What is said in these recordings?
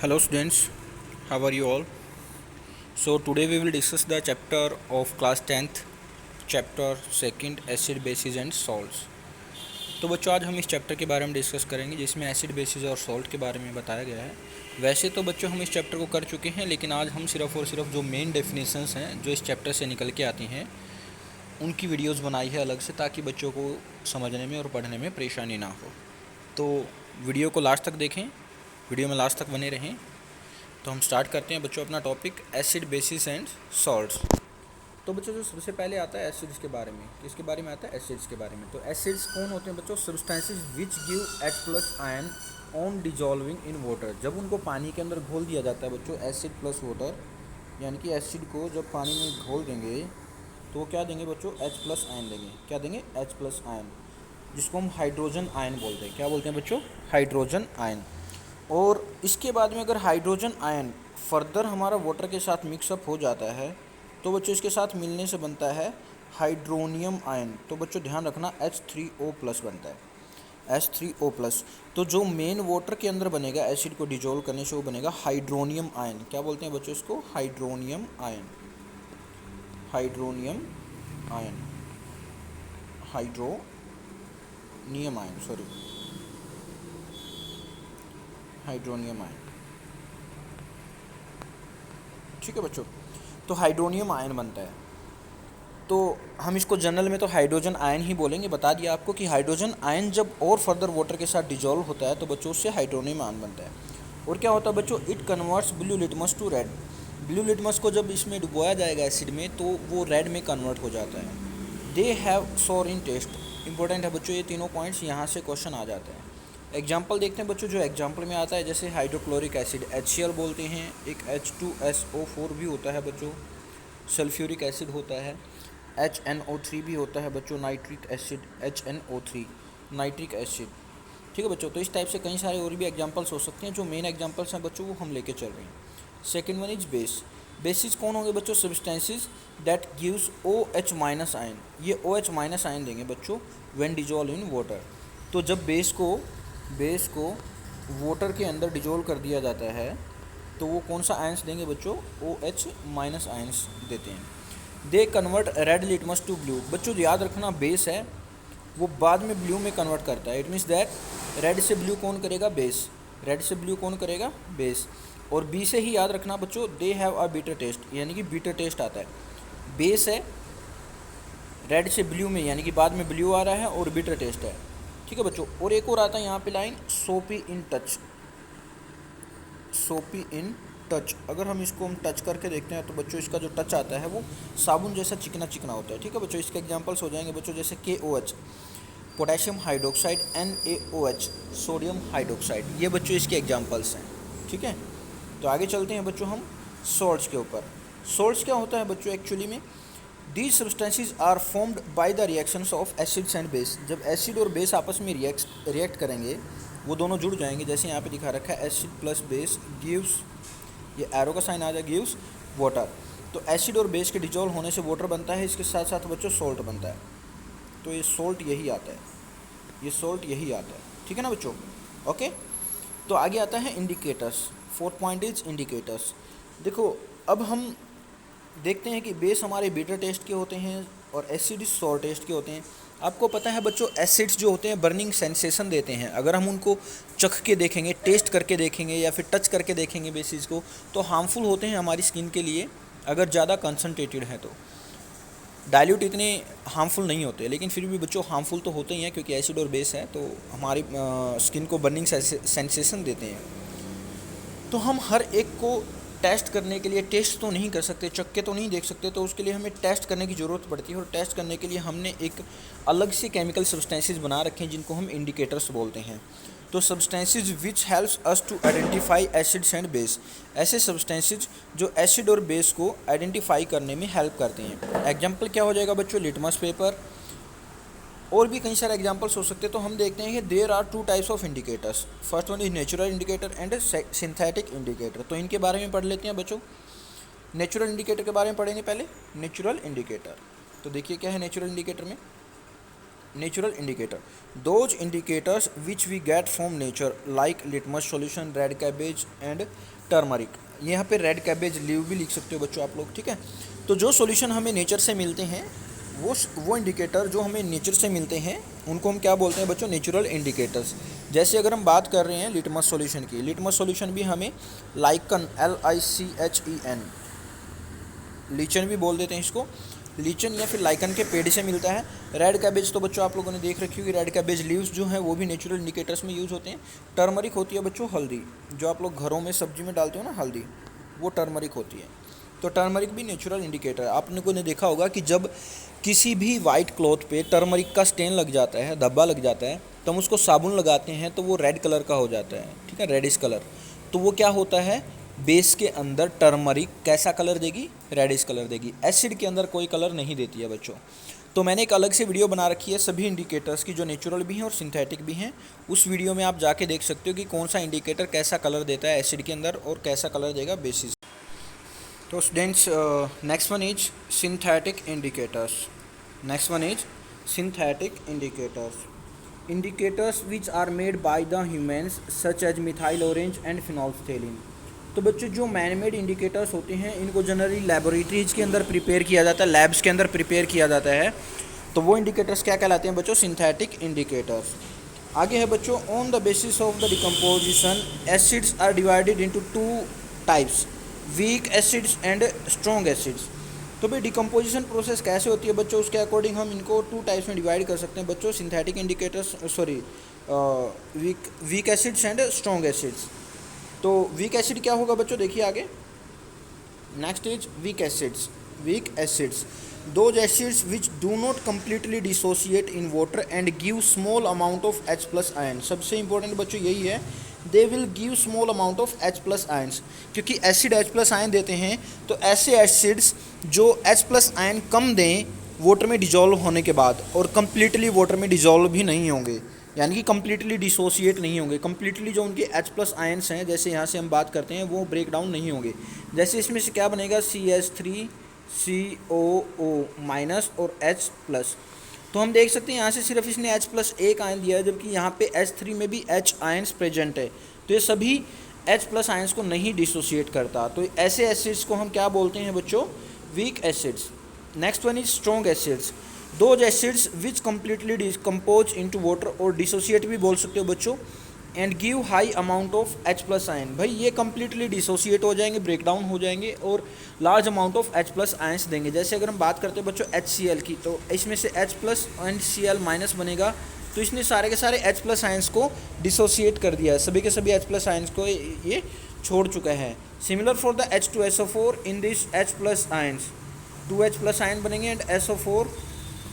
Hello students, how are you all? So today we will discuss the chapter of class 10th, chapter 2nd acid bases and salts. तो बच्चों आज हम इस chapter के बारे में डिस्कस करेंगे जिसमें एसिड बेसिस और सॉल्ट के बारे में बताया गया है। वैसे तो बच्चों हम इस चैप्टर को कर चुके हैं, लेकिन आज हम सिर्फ और सिर्फ जो मेन डेफिनेशंस हैं जो इस चैप्टर से निकल के आती हैं उनकी वीडियोस बनाई है अलग से, ताकि बच्चों को समझने में और पढ़ने में परेशानी ना हो। तो वीडियो को लास्ट तक देखें, वीडियो में लास्ट तक बने रहें। तो हम स्टार्ट करते हैं बच्चों अपना topic acid basis and salts. तो बच्चों जो सबसे पहले आता है एसिड्स के बारे में, किसके बारे में आता है? एसिड्स के बारे में। तो एसिड्स कौन होते हैं बच्चों? Substances which give H+ ion on dissolving in water. जब उनको पानी के अंदर घोल दिया जाता है बच्चों, एसिड प्लस वाटर, यानी कि एसिड को जब पानी में घोल देंगे तो वो क्या देंगे बच्चों? H+ आयन देंगे। क्या देंगे? H+ आयन, जिसको हम हाइड्रोजन आयन बोलते हैं। क्या बोलते हैं बच्चों? Hydrogen ion. और इसके बाद में अगर हाइड्रोजन आयन फर्दर हमारा वाटर के साथ मिक्सअप हो जाता है तो बच्चों इसके साथ मिलने से बनता है हाइड्रोनियम आयन। तो बच्चों ध्यान रखना H3O+ बनता है, H3O+। तो जो मेन वाटर के अंदर बनेगा एसिड को डिजोल्व करने से वो बनेगा हाइड्रोनियम आयन। क्या बोलते हैं बच्चों इसको? Hydronium ion, hydronium ion, hydronium ion, sorry, hydronium ion. ठीक है बच्चों, तो हाइड्रोनियम आयन बनता है। तो हम इसको जनरल में तो हाइड्रोजन आयन ही बोलेंगे। बता दिया आपको कि हाइड्रोजन आयन जब और फर्दर वाटर के साथ डिजॉल्व होता है तो बच्चों उससे हाइड्रोनियम आयन बनता है। और क्या होता है बच्चों? It converts blue litmus to red. Blue litmus को जब इसमें डुबोया जाएगा एसिड में तो वो रेड में कन्वर्ट हो जाता है। दे हैव सोर इन टेस्ट। इंपॉर्टेंट है बच्चों ये तीनों पॉइंट्स, यहाँ से क्वेश्चन आ जाते हैं। एग्जाम्पल देखते हैं बच्चों। जो एग्जाम्पल में आता है जैसे हाइड्रोक्लोरिक एसिड HCl बोलते हैं, एक H2SO4 भी होता है बच्चों, सल्फ्यूरिक एसिड होता है, HNO3 भी होता है बच्चों, nitric acid HNO3, nitric acid. ठीक है बच्चों, तो इस टाइप से कई सारे और भी एग्जाम्पल्स हो सकते हैं। जो मेन एग्जाम्पल्स हैं बच्चों वो हम लेके चल रहे हैं। Second one is base. Basis कौन होंगे बच्चों? Substances that gives OH- ion. ये OH- आयन देंगे बच्चों व्हेन डिजॉल्व इन वाटर। तो जब बेस को वाटर के अंदर डिजोल्व कर दिया जाता है तो वो कौन सा आयंस देंगे बच्चों? OH- आयंस देते हैं। They convert red litmus to blue. बच्चों याद रखना बेस है वो बाद में ब्लू में कन्वर्ट करता है। इट मीन्स दैट रेड से ब्लू कौन करेगा? बेस। रेड से ब्लू कौन करेगा? बेस। और बी से ही याद रखना बच्चों, they have a bitter test, यानी कि बीटर टेस्ट आता है। बेस है रेड से ब्लू में, यानी कि बाद में ब्लू आ रहा है और बीटर टेस्ट है। ठीक है बच्चों, और एक और आता है यहाँ पे लाइन, सोपी इन टच। सोपी इन टच, अगर हम इसको टच करके देखते हैं तो बच्चों इसका जो टच आता है वो साबुन जैसा चिकना चिकना होता है। ठीक है बच्चों, इसके एग्जांपल्स हो जाएंगे बच्चों जैसे KOH, potassium hydroxide, NaOH, sodium hydroxide. ये बच्चों इसके एग्जांपल्स हैं। ठीक है, तो आगे चलते हैं बच्चों हम सॉल्ट्स के ऊपर। सॉल्ट्स क्या होता है बच्चों एक्चुअली में? These substances are formed by the reactions of acids and base. जब एसिड और बेस आपस में रिएक्ट करेंगे वो दोनों जुड़ जाएंगे। जैसे यहाँ पे दिखा रखा है एसिड प्लस बेस गिव्स, ये एरो का साइन आ जाए, गिव्स वाटर। तो एसिड और बेस के डिजोल्व होने से वाटर बनता है, इसके साथ साथ बच्चों सॉल्ट बनता है। तो ये सॉल्ट यही आता है, ये सॉल्ट यही आता है। ठीक है ना बच्चों? ओके, तो आगे आता है indicators. Fourth point is indicators. देखो अब हम देखते हैं कि बेस हमारे बीटर टेस्ट के होते हैं और एसिड सॉर टेस्ट के होते हैं। आपको पता है बच्चों एसिड्स जो होते हैं बर्निंग सेंसेशन देते हैं। अगर हम उनको चख के देखेंगे, टेस्ट करके देखेंगे या फिर टच करके देखेंगे बेसिस को, तो हार्मफुल होते हैं हमारी स्किन के लिए अगर ज़्यादा कंसनट्रेटेड है। तो डाइल्यूट इतने हार्मफुल नहीं होते, लेकिन फिर भी बच्चों हार्मफुल तो होते ही हैं क्योंकि एसिड और बेस है तो हमारी स्किन को बर्निंग सेंसेशन देते हैं। तो हम हर एक को टेस्ट करने के लिए टेस्ट तो नहीं कर सकते, चख के तो नहीं देख सकते, तो उसके लिए हमें टेस्ट करने की ज़रूरत पड़ती है। और टेस्ट करने के लिए हमने एक अलग से केमिकल सब्सटेंसेस बना रखे हैं जिनको हम इंडिकेटर्स बोलते हैं। तो substances which helps us to identify acids and base, ऐसे सब्सटेंसेस जो एसिड और बेस को आइडेंटिफाई करने में हेल्प करते हैं। एग्जाम्पल क्या हो जाएगा बच्चों? लिटमस पेपर, और भी कई सारे एग्जांपल्स हो सकते हैं। तो हम देखते हैं कि there are two types of indicators. First one is natural indicator and synthetic indicator. तो इनके बारे में पढ़ लेते हैं बच्चों। नेचुरल इंडिकेटर के बारे में पढ़ेंगे पहले। नेचुरल इंडिकेटर, तो देखिए क्या है नेचुरल इंडिकेटर में। Natural indicator, those indicators which we get from nature like litmus solution, red cabbage and turmeric. यहाँ पे रेड कैबेज लीव भी लिख सकते हो बच्चों आप लोग, ठीक है। तो जो सॉल्यूशन हमें नेचर से मिलते हैं वो इंडिकेटर जो हमें नेचर से मिलते हैं उनको हम क्या बोलते हैं बच्चों, नेचुरल इंडिकेटर्स। जैसे अगर हम बात कर रहे हैं लिटमस सॉल्यूशन की, लिटमस सॉल्यूशन भी हमें लाइकन, LICHEN, लीचन भी बोल देते हैं इसको, लीचन या फिर लाइकन के पेड़ से मिलता है। रेड कैबेज तो बच्चों आप लोगों ने देख रखी होगी, रेड कैबेज लीव्स जो हैं वो भी नेचुरल इंडिकेटर्स में यूज़ होते हैं। टर्मरिक होती है बच्चों हल्दी, जो आप लोग घरों में सब्जी में डालते हो ना हल्दी, वो टर्मरिक होती है। तो टर्मरिक भी नेचुरल इंडिकेटर है। आपने को ने देखा होगा कि जब किसी भी वाइट क्लॉथ पे टर्मरिक का स्टेन लग जाता है, धब्बा लग जाता है, तो हम उसको साबुन लगाते हैं तो वो रेड कलर का हो जाता है, ठीक है, रेडिश कलर। तो वो क्या होता है, बेस के अंदर टर्मरिक कैसा कलर देगी, रेडिश कलर देगी। एसिड के अंदर कोई कलर नहीं देती है बच्चों। तो मैंने एक अलग से वीडियो बना रखी है सभी इंडिकेटर्स की, जो नेचुरल भी हैं और सिंथेटिक भी हैं। उस वीडियो में आप जाके देख सकते हो कि कौन सा इंडिकेटर कैसा कलर देता है एसिड के अंदर और कैसा कलर देगा बेसिस। तो students, next one is synthetic indicators. Next one is synthetic indicators, indicators which are made by the humans such as methyl orange and phenolphthalein. तो बच्चों जो मैन मेड इंडिकेटर्स होते हैं इनको जनरली लेबोरेटरीज के अंदर प्रिपेयर किया जाता है, लैब्स के अंदर प्रिपेयर किया जाता है। तो वो इंडिकेटर्स क्या कहलाते हैं बच्चों, सिंथेटिक इंडिकेटर्स। आगे है बच्चों, on the basis of the decomposition acids are divided into 2 types, weak acids and strong acids. तो भाई डिकम्पोजिशन प्रोसेस कैसे होती है बच्चों, उसके अकॉर्डिंग हम इनको 2 टाइप्स में डिवाइड कर सकते हैं बच्चों, synthetic indicators, sorry week acids and strong acids. तो वीक एसिड क्या होगा बच्चों, देखिए आगे, next is weak acids. Weak acids, those acids which do not completely dissociate in water and give small amount of H+ ion. सबसे important बच्चों यही है, they will give small amount of H+ ions. क्योंकि acid H+ ion देते हैं, तो ऐसे acids जो H+ आयन कम दें वाटर में डिजॉल्व होने के बाद, और कम्प्लीटली वाटर में डिजॉल्व भी नहीं होंगे, यानी कि कम्प्लीटली डिसोसिएट नहीं होंगे, कम्प्लीटली जो उनके H+ आयन्स हैं, जैसे यहाँ से हम बात करते हैं, वो ब्रेक डाउन नहीं होंगे। जैसे इसमें से क्या बनेगा, CH3COO- और H+। तो हम देख सकते हैं यहाँ से सिर्फ इसने H+ एक आयन दिया है, जबकि यहाँ पे H3 में भी H आयन्स प्रेजेंट है। तो ये सभी H+ आयन्स को नहीं डिसोसिएट करता। तो ऐसे एसिड्स को हम क्या बोलते हैं बच्चों, weak acids. Next one is strong acids, those acids which completely decompose into water, और डिसोसिएट भी बोल सकते हो बच्चों, and give high amount of H+ ion. भाई ये कम्प्लीटली डिसोसिएट हो जाएंगे, ब्रेक डाउन हो जाएंगे और large amount of H+ ions देंगे। जैसे अगर हम बात करते हैं बच्चों HCl की, तो इसमें से H+ एंड Cl- बनेगा, तो इसने सारे के सारे H+ आयन्स को डिसोसिएट कर दिया है, सभी के सभी H+ आयन्स को ये छोड़ चुका है। Similar for the H2SO4 in this H+ ions, 2 H+ ion बनेंगे एंड SO4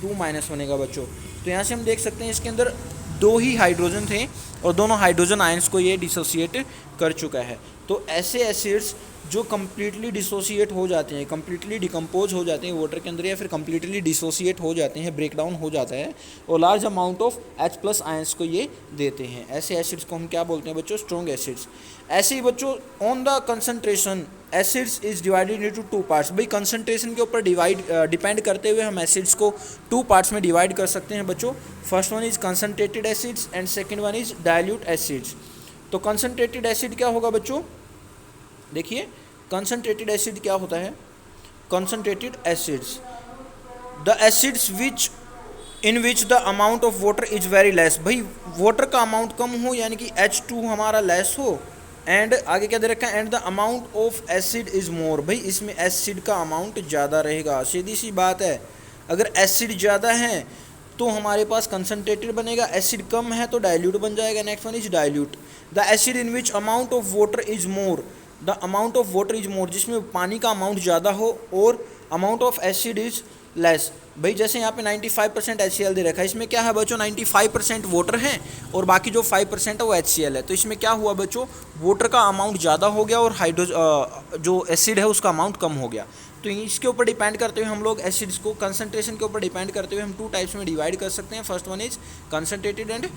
2- बनेगा बच्चों। तो यहाँ से हम देख सकते हैं इसके अंदर 2 ही हाइड्रोजन थे और दोनों हाइड्रोजन आयंस को ये डिसोसिएट कर चुका है। तो ऐसे एसिड्स जो कम्प्लीटली डिसोसिएट हो जाते हैं, कम्प्लीटली डिकम्पोज हो जाते हैं वाटर के अंदर, या फिर कम्प्लीटली डिसोसिएट हो जाते हैं, ब्रेक डाउन हो जाता है, और large amount of H+ ions को ये देते हैं, ऐसे एसिड्स को हम क्या बोलते हैं बच्चों, स्ट्रॉन्ग एसिड्स। ऐसे ही बच्चों, on the concentration acids is divided into 2 parts. भाई कंसंट्रेशन के ऊपर डिपेंड करते हुए हम एसिड्स को 2 पार्ट्स में डिवाइड कर सकते हैं बच्चों। First one is concentrated acids and second one is dilute acids. तो कंसंट्रेटेड एसिड क्या होगा बच्चों, देखिए कंसंट्रेटेड एसिड क्या होता है, concentrated acids, the acids which in which the amount of water is very less. भाई वाटर का अमाउंट कम हो, यानी कि H2 हमारा लेस हो, एंड आगे क्या दे रखा है, and the amount of acid is more. भाई इसमें एसिड का अमाउंट ज़्यादा रहेगा, सीधी सी बात है। अगर एसिड ज़्यादा है तो हमारे पास कंसनट्रेटेड बनेगा, एसिड कम है तो डाइल्यूट बन जाएगा। Next one is dilute, the acid in which amount of water is more, the amount of water is more, जिसमें पानी का अमाउंट ज़्यादा हो और amount of acid is less. भाई जैसे यहाँ पे 95% HCl दे रखा है, इसमें क्या है बच्चों, 95% वाटर है और बाकी जो 5% है वो HCl है। तो इसमें क्या हुआ बच्चों, वाटर का अमाउंट ज़्यादा हो गया और जो एसिड है उसका अमाउंट कम हो गया। तो इसके ऊपर डिपेंड करते हुए हम लोग एसिड्स को कंसंट्रेशन के ऊपर डिपेंड करते हुए हम 2 टाइप्स में डिवाइड कर सकते हैं। First one is concentrated and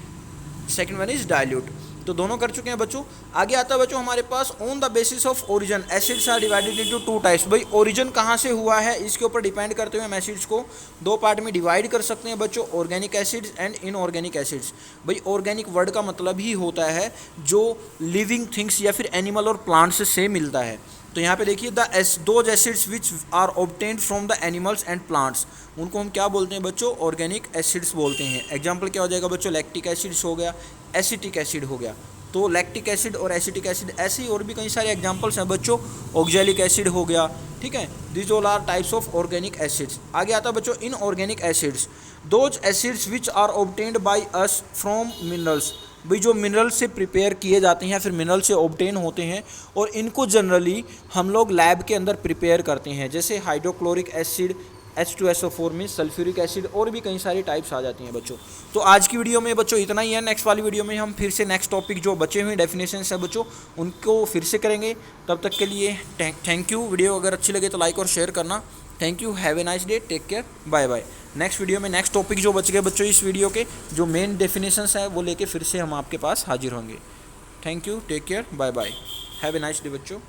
second one is dilute. तो दोनों कर चुके हैं बच्चों। आगे आता है बच्चों हमारे पास on the basis of origin acids are divided into 2 types. भाई ओरिजिन कहाँ से हुआ है इसके ऊपर डिपेंड करते हुए हम एसिड्स को 2 पार्ट में डिवाइड कर सकते हैं बच्चों, organic acids and inorganic acids. भाई ऑर्गेनिक वर्ड का मतलब ही होता है जो लिविंग थिंग्स या फिर एनिमल और प्लांट्स से मिलता है। तो यहाँ पे देखिए those acids which are obtained from the animals and plants, उनको हम क्या बोलते हैं बच्चों, ऑर्गेनिक एसिड्स बोलते हैं। एग्जाम्पल क्या हो जाएगा बच्चों, लैक्टिक एसिड्स हो गया, एसिटिक एसिड हो गया। तो लैक्टिक एसिड और एसिटिक एसिड, ऐसे ही और भी कई सारे एग्जाम्पल्स हैं बच्चों, ऑक्जेलिक एसिड हो गया, ठीक है। This all are types of organic acids. आगे आता है बच्चों inorganic acids, those acids which are obtained by us from minerals. भाई जो मिनरल से प्रिपेयर किए जाते हैं या फिर मिनरल से ऑब्टेन होते हैं और इनको जनरली हम लोग लैब के अंदर प्रिपेयर करते हैं, जैसे हाइड्रोक्लोरिक एसिड, H2SO4 में सल्फ्यूरिक एसिड, और भी कई सारी टाइप्स आ जाती हैं बच्चों। तो आज की वीडियो में बच्चों इतना ही है। नेक्स्ट वाली वीडियो में हम फिर से नेक्स्ट टॉपिक जो बचे हुए डेफिनेशंस है बच्चों उनको फिर से करेंगे। तब तक के लिए थैंक यू। वीडियो अगर अच्छी लगे तो लाइक और शेयर करना। Thank you, have a nice day, take care, bye bye. Next video में नेक्स्ट टॉपिक जो बच गए बच्चों इस वीडियो के जो मेन डेफिनेशंस है वो लेके फिर से हम आपके पास हाजिर होंगे। Thank you, take care, bye bye, have a nice day बच्चों।